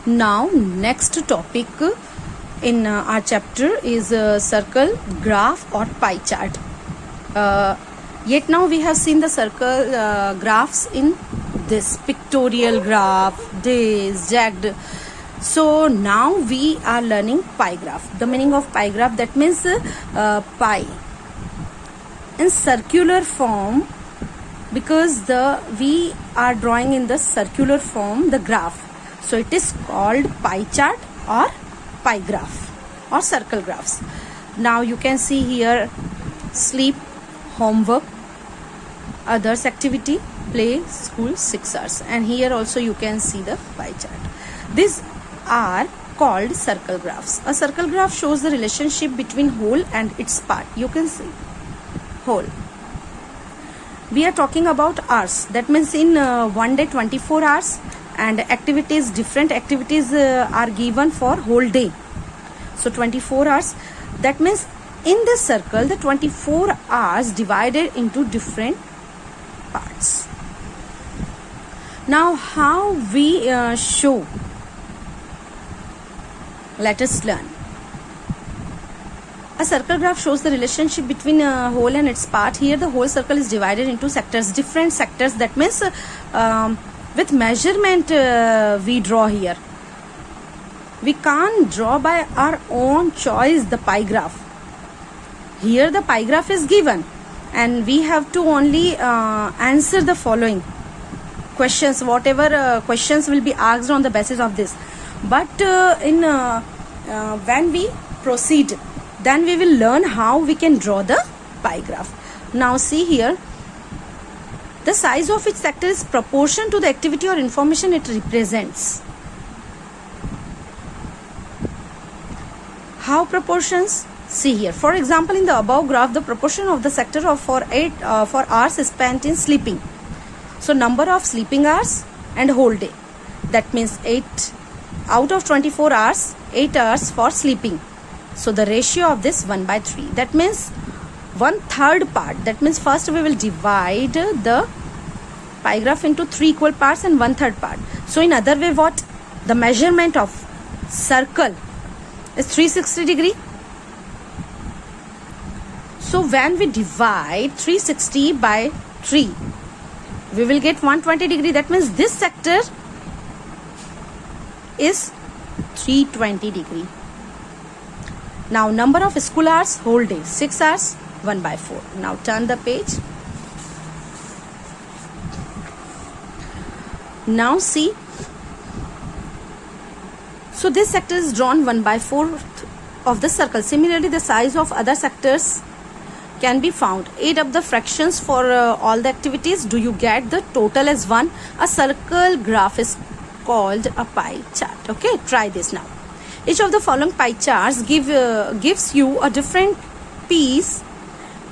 Now next topic in our chapter is circle, graph or pie chart. Yet now we have seen the circle graphs in this pictorial graph, this jagged. So now we are learning pie graph. The meaning of pie graph, that means pie in circular form, because we are drawing in the circular form the graph. So it is called pie chart or pie graph or circle graphs. Now you can see here sleep, homework, others activity, play, school, 6 hours, and here also you can see the pie chart. These are called circle graphs. A circle graph shows the relationship between whole and its part. You can see whole. We are talking about hours. That means in one day 24 hours, and activities, different activities are given for whole day. So 24 hours. That means in this circle the 24 hours divided into different parts. Now how we show? Let us learn. A circle graph shows the relationship between a whole and its part. Here the whole circle is divided into sectors, different sectors. That means with measurement we draw here. We can't draw by our own choice the pie graph. Here the pie graph is given and we have to only answer the following questions, whatever questions will be asked on the basis of this. But when we proceed, then we will learn how we can draw the pie graph. Now see here, the size of each sector is proportion to the activity or information it represents. How proportions? See here. For example, in the above graph, the proportion of the sector for hours is spent in sleeping. So number of sleeping hours and whole day. That means 8 out of 24 hours, 8 hours for sleeping. So the ratio of this 1/3. That means 1/3 part. That means first we will divide the pie graph into 3 equal parts and 1/3 part. So in other way, what? The measurement of circle is 360 degree. So when we divide 360 by 3, we will get 120 degree. That means this sector is 320 degree. Now number of school hours, whole day, 6 hours, 1/4. Now turn the page. Now see. So this sector is drawn 1/4 of the circle. Similarly, the size of other sectors can be found. Add up the fractions for all the activities. Do you get the total as 1? A circle graph is called a pie chart. Okay, try this now. Each of the following pie charts gives you a different piece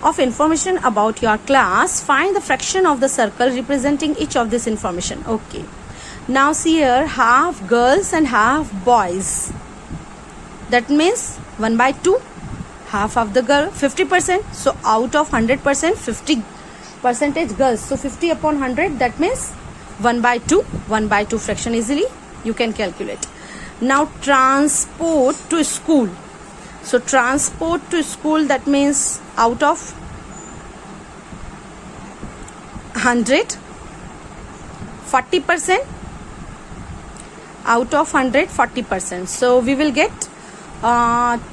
of information about your class. Find the fraction of the circle representing each of this information. Okay. Now see here, half girls and half boys. That means 1/2. Half of the girl, 50%. So out of 100%, 50% girls. So 50 upon 100, that means 1/2. 1/2 fraction easily you can calculate. Now transport to school. So transport to school, that means out of 100, 40%. Out of 100, 40%. So we will get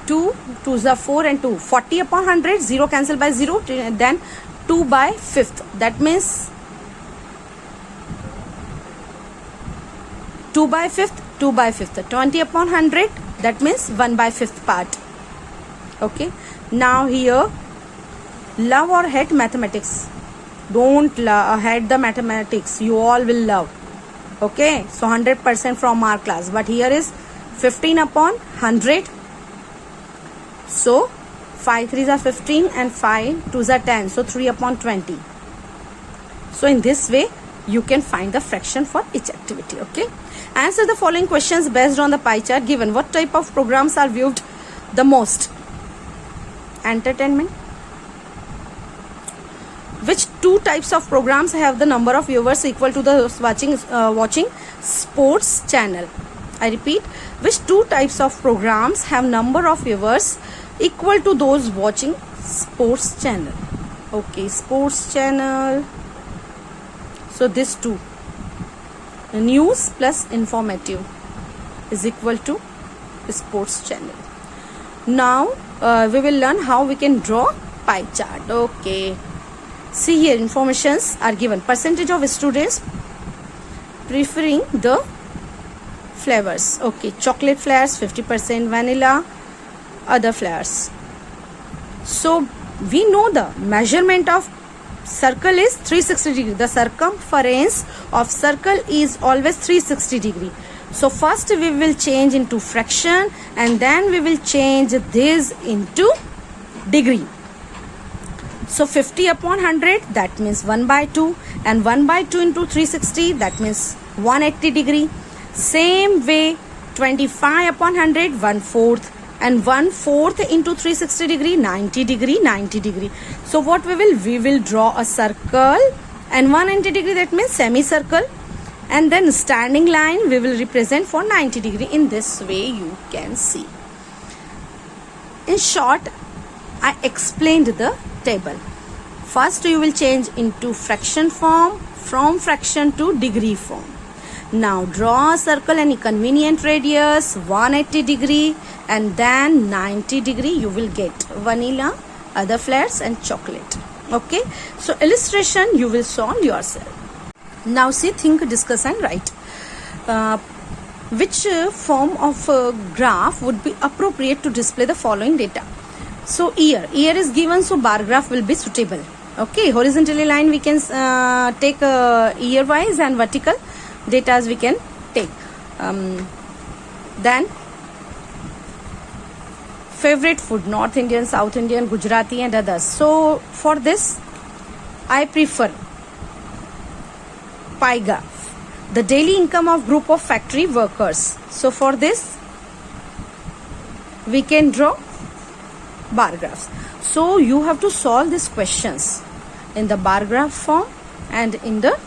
2 2s are 4 and 2. 40 upon 100, 0 cancel by 0. Then 2/5. That means 2/5. 2/5. 20 upon 100. That means 1/5 part. Okay. Now here, love or hate mathematics. Don't hate the mathematics. You all will love. Okay. So 100% from our class. But here is 15 upon 100. So 5 3s are 15 and 5 2s are 10. So 3 upon 20. So in this way you can find the fraction for each activity. Okay. Answer the following questions based on the pie chart given. What type of programs are viewed the most? Entertainment. Which two types of programs have the number of viewers equal to the watching sports channel? I repeat, which two types of programs have number of viewers equal to those watching sports channel? Okay, sports channel. So this two, news plus informative, is equal to sports channel. Now we will learn how we can draw pie chart. Okay, see here, informations are given. Percentage of students preferring the flavors. Okay, chocolate flavors 50%, vanilla, other flavors. So we know the measurement of circle is 360 degree. The circumference of circle is always 360 degree. So first we will change into fraction and then we will change this into degree. So 50 upon 100, that means 1 by 2, and 1 by 2 into 360, that means 180 degree. Same way, 25 upon 100, 1/4, and 1/4 into 360 degree, 90 degree, 90 degree. So what we will draw a circle, and 190 degree, that means semicircle, and then standing line we will represent for 90 degree. In this way you can see. In short, I explained the table. First you will change into fraction form, from fraction to degree form. Now draw a circle any convenient radius, 180 degree, and then 90 degree. You will get vanilla, other flavors, and chocolate. Okay, so illustration you will solve yourself. Now see, think, discuss and write. Which form of graph would be appropriate to display the following data? So year is given, so bar graph will be suitable. Okay, horizontally line we can take year wise, and vertical data as we can take. Then favorite food, North Indian, South Indian, Gujarati, and others. So for this I prefer pie graph. The daily income of group of factory workers. So for this we can draw bar graphs. So you have to solve these questions in the bar graph form and in the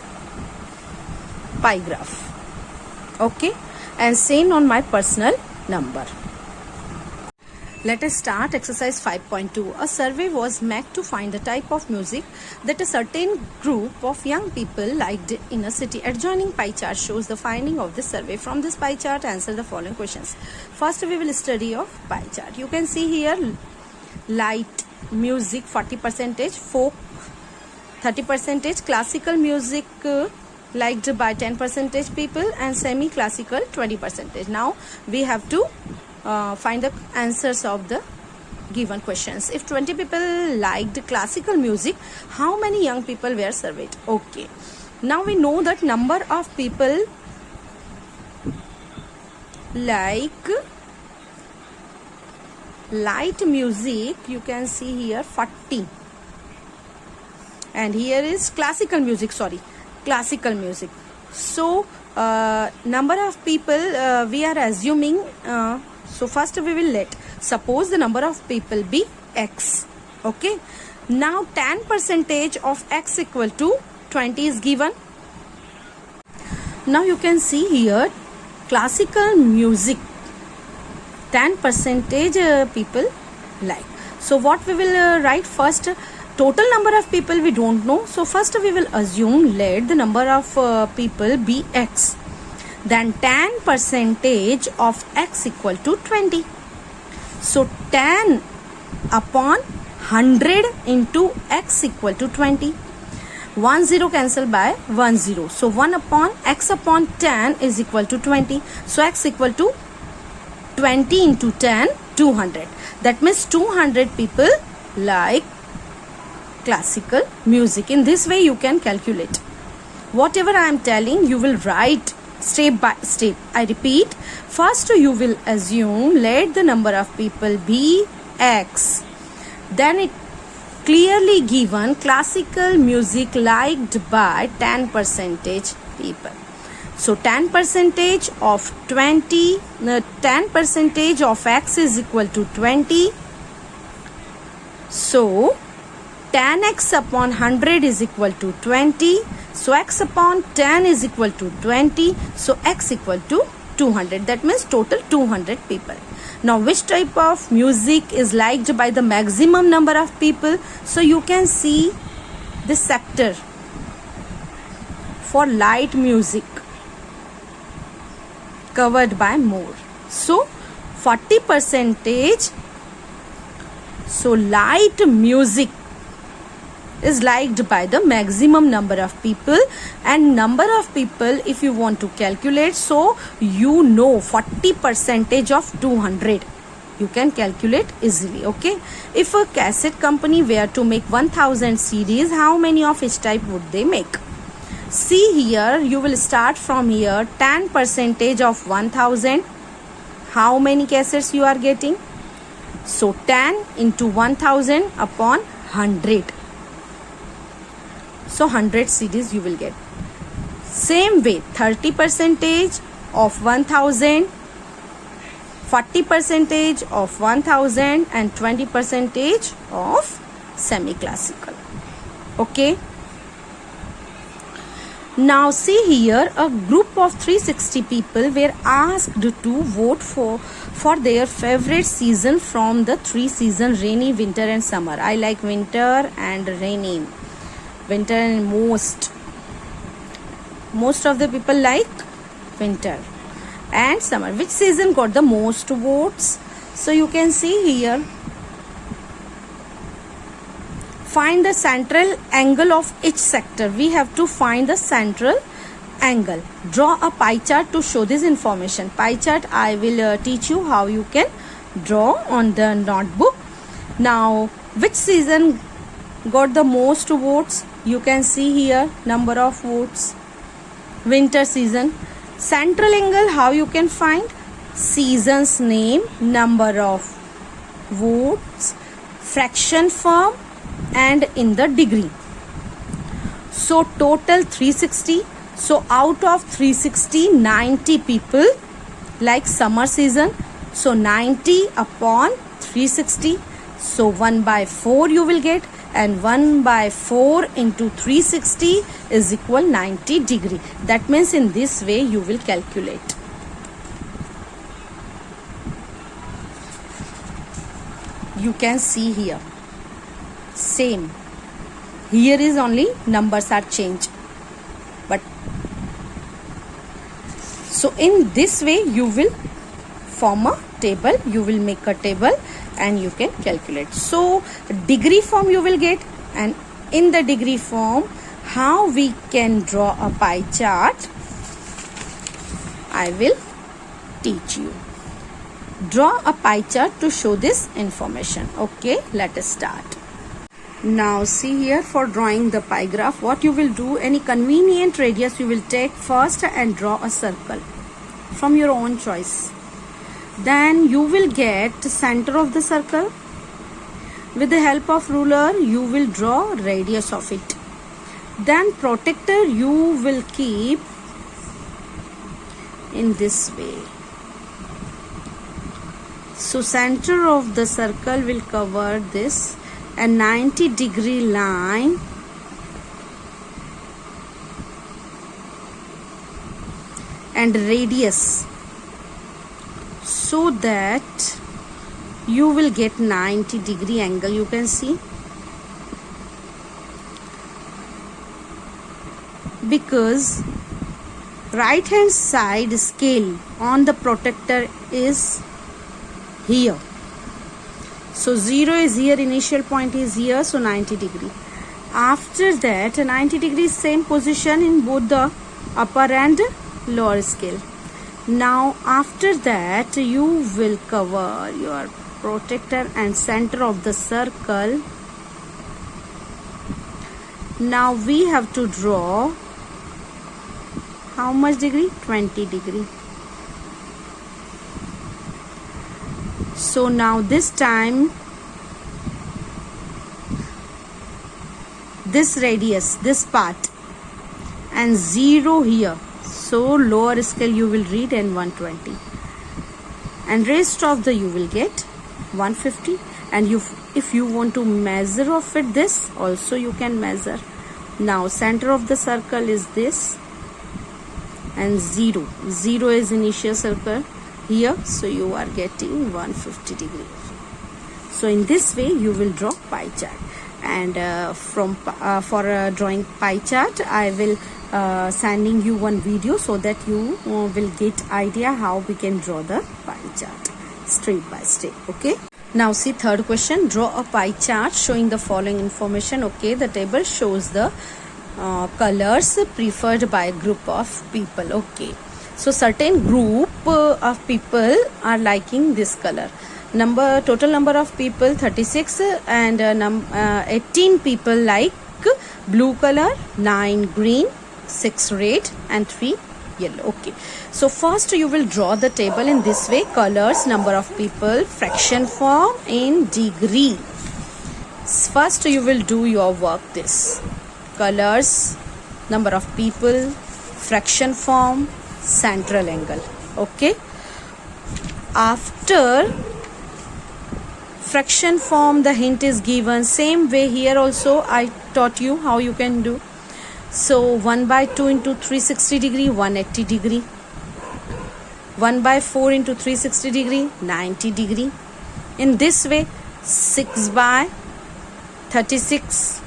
pie graph. Okay, and same on my personal number. Let us start exercise 5.2. A survey was made to find the type of music that a certain group of young people liked in a city. Adjoining pie chart shows the finding of this survey. From this pie chart, answer the following questions. First, we will study of pie chart. You can see here light music 40%, folk 30%, classical music liked by 10% people, and semi-classical 20%. Now we have to find the answers of the given questions. If 20 people liked classical music, how many young people were surveyed? Okay, now we know that number of people like light music, you can see here 40, and here is classical music, classical music. So number of people we are assuming, so first we will suppose the number of people be x. Okay, now 10% of x equal to 20 is given. Now you can see here classical music 10% people like. So what we will write first? Total number of people we don't know, so first we will assume let the number of people be x. Then 10% of x equal to 20. So 10 upon 100 into x equal to 20. 1 0 cancel by 1 0. So 1 upon x upon 10 is equal to 20. So x equal to 20 into 10, 200. That means 200 people like classical music. In this way you can calculate. Whatever I am telling, you will write step by step. I repeat, first you will assume let the number of people be x. Then it clearly given classical music liked by 10% people. So 10% of 20, 10% of x is equal to 20. So 10x upon 100 is equal to 20. So x upon 10 is equal to 20. So x equal to 200. That means total 200 people. Now which type of music is liked by the maximum number of people? So you can see this sector for light music covered by more. So 40%. So light music is liked by the maximum number of people, and number of people, if you want to calculate, so you know 40% of 200 you can calculate easily. Okay, if a cassette company were to make 1000 CDs, how many of each type would they make? See here, you will start from here. 10% of 1000, how many cassettes you are getting? So 10 into 1000 upon 100. So 100 CDs you will get. Same way, 30% of 1000, 40% of 1000, and 20% of semi-classical. Okay. Now see here, a group of 360 people were asked to vote for their favorite season from the three seasons: rainy, winter and summer. I like winter and rainy. Winter and most of the people like winter and summer. Which season got the most votes? So you can see here, find the central angle of each sector. We have to find the central angle. Draw a pie chart to show this information. Pie chart I will teach you how you can draw on the notebook. Now which season got the most votes? You can see here number of votes. Winter season. Central angle, how you can find? Season's name, number of votes, fraction form, and in the degree. So total 360. So out of 360, 90 people like summer season. So 90 upon 360. So 1 by 4 you will get, and 1 by 4 into 360 is equal 90 degree. That means in this way you will calculate. You can see here, same. Here is only numbers are changed. But so in this way you will form a table. You will make a table and you can calculate. So degree form you will get, and in the degree form how we can draw a pie chart I will teach you. Draw a pie chart to show this information. Okay, let us start. Now see here, for drawing the pie graph, what you will do, any convenient radius you will take first and draw a circle from your own choice. Then you will get the center of the circle. With the help of ruler you will draw radius of it. Then protractor you will keep in this way. So center of the circle will cover this, a 90-degree line and radius, so that you will get 90-degree angle. You can see, because right hand side scale on the protractor is here. So 0 is here, initial point is here, so 90 degree. After that 90 degrees same position in both the upper and lower scale. Now after that you will cover your protractor and center of the circle. Now we have to draw how much degree? 20 degree. So now this time this radius, this part, and 0 here, so lower scale you will read and 120, and rest of the you will get 150. And if you want to measure of it, this also you can measure. Now center of the circle is this, and 0. 0 is initial circle here, so you are getting 150 degree. So in this way you will draw pie chart. And for drawing pie chart, I will sending you one video so that you will get idea how we can draw the pie chart step by step. Okay, now see third question. Draw a pie chart showing the following information. Okay, the table shows the colors preferred by a group of people. Okay, so certain group of people are liking this color. Total number of people 36, and 18 people like blue color, 9 green, 6 red and 3 yellow. Okay, so first you will draw the table in this way: colors, number of people, fraction form in degree. First you will do your work this: colors, number of people, fraction form, central angle. Okay, after fraction form, the hint is given. Same way here also I taught you how you can do. So 1 by 2 into 360 degree, 180 degree. 1 by 4 into 360 degree, 90 degree. In this way, 6 by 36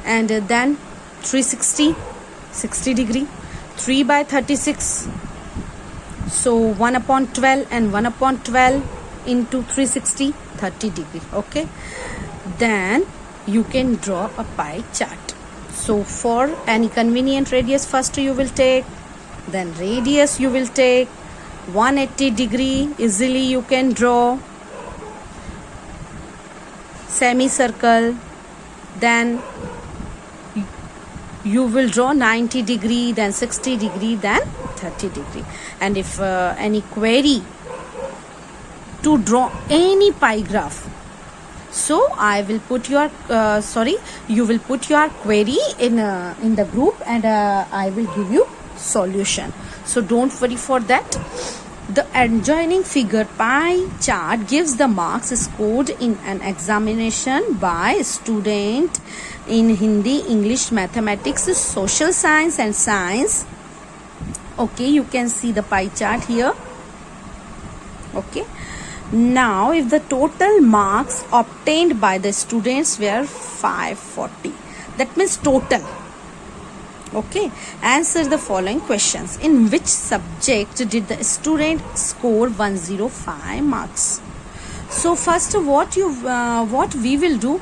and then 360, 60 degree. 3 by 36, so 1 upon 12 and 1 upon 12 into 360, 30 degree. Okay, then you can draw a pie chart. So for any convenient radius, first you will take, then radius you will take. 180 degree easily you can draw. Semicircle, then you will draw 90 degree, then 60 degree, then 30 degree. And if any query to draw any pie graph, so I will put your you will put your query in the group, and I will give you solution. So don't worry for that. The adjoining figure pie chart gives the marks scored in an examination by student in Hindi, English, mathematics, social science and science. Okay, you can see the pie chart here. Okay, now if the total marks obtained by the students were 540, that means total. Okay, answer the following questions. In which subject did the student score 105 marks? So first what we will do,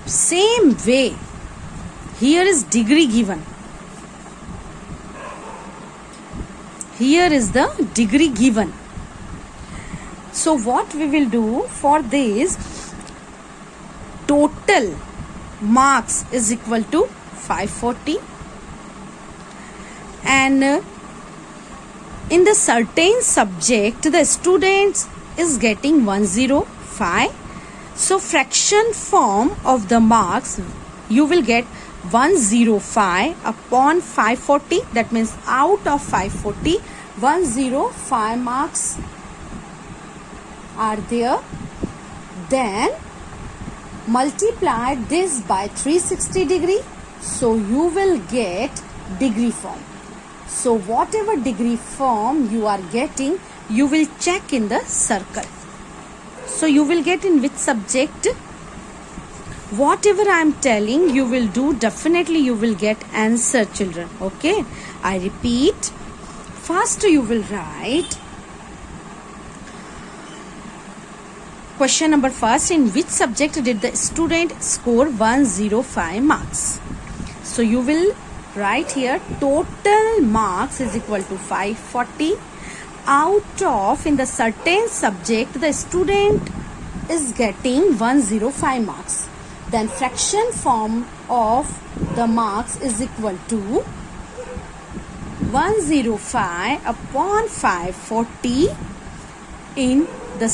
same way, here is degree given. Here is the degree given. So what we will do for this, total marks is equal to 540, and in the certain subject the student is getting 105. So fraction form of the marks, you will get 105 upon 540. That means out of 540, 105 marks are there. Then multiply this by 360 degree, so you will get degree form. So whatever degree form you are getting, you will check in the circle. So you will get in which subject, whatever I am telling you will do, definitely you will get answer, children. Okay, I repeat. First you will write question number first: in which subject did the student score 105 marks? So you will write here total marks is equal to 540. Out of, in the certain subject the student is getting 105 marks. Then fraction form of the marks is equal to 105 upon 540. In the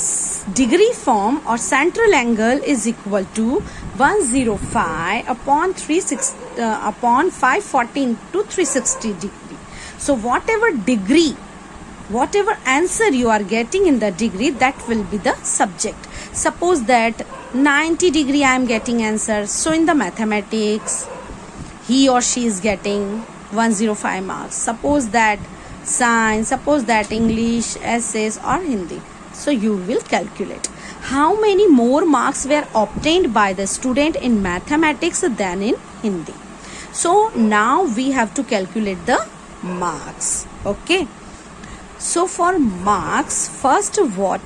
degree form or central angle is equal to 105 upon 540 to 360 degree. So whatever degree, whatever answer you are getting in the degree, that will be the subject. Suppose that 90 degree I am getting answer. So in the mathematics, he or she is getting 105 marks. Suppose that science, suppose that English, essays or Hindi. So you will calculate how many more marks were obtained by the student in mathematics than in Hindi. So now we have to calculate the marks. Okay. So for marks, first what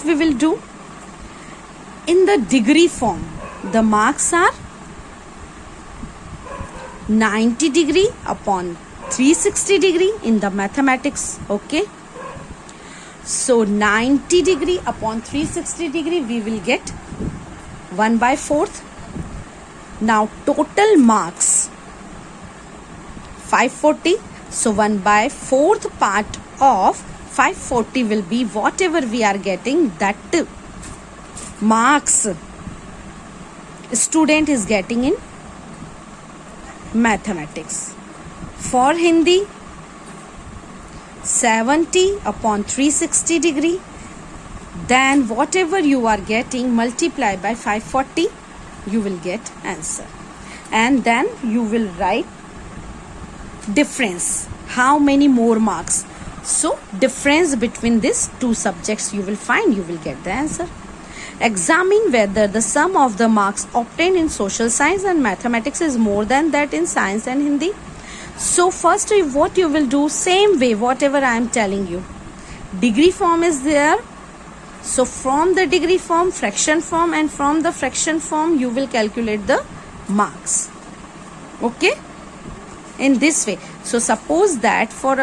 we will do? In the degree form, the marks are 90 degree upon 360 degree in the mathematics. Okay. So 90 degree upon 360 degree we will get 1/4. Now total marks 540. So 1/4 part of 540 will be whatever we are getting, that marks student is getting in mathematics. For Hindi, 70 upon 360 degree, then whatever you are getting multiply by 540, you will get answer. And then you will write difference, how many more marks. So difference between these two subjects you will find, you will get the answer. Examine whether the sum of the marks obtained in social science and mathematics is more than that in science and Hindi. So first what you will do, same way whatever I am telling you, degree form is there. So from the degree form, fraction form, and from the fraction form you will calculate the marks. Okay, in this way. So suppose that for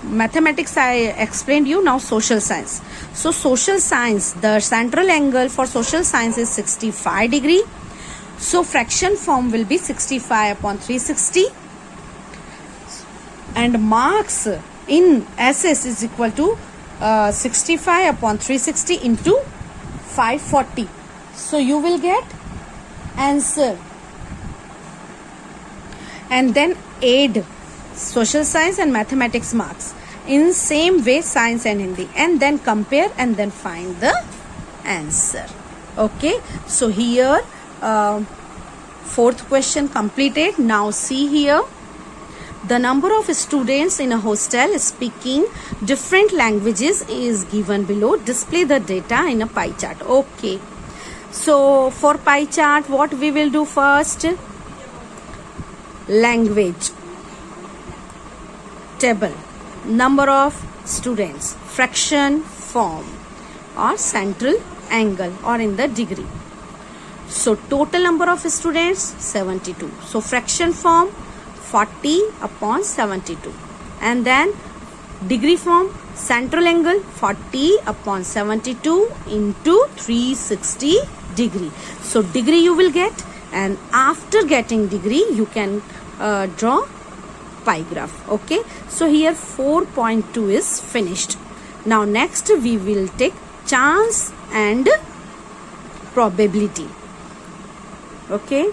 mathematics I explained you, now social science. So social science, the central angle for social science is 65 degree. So fraction form will be 65 upon 360. And marks in SS is equal to 65 upon 360 into 540. So you will get answer. And then add social science and mathematics marks in same way science and Hindi, and then compare and then find the answer. Okay, so here fourth question completed. Now see here, the number of students in a hostel speaking different languages is given below. Display the data in a pie chart. Okay, so for pie chart what we will do first? Language table, number of students, fraction form or central angle or in the degree. So total number of students 72. So fraction form 40 upon 72, and then degree form central angle 40 upon 72 into 360 degree. So degree you will get, and after getting degree you can draw pie graph. Okay, so here 4.2 is finished. Now next we will take chance and probability. Okay.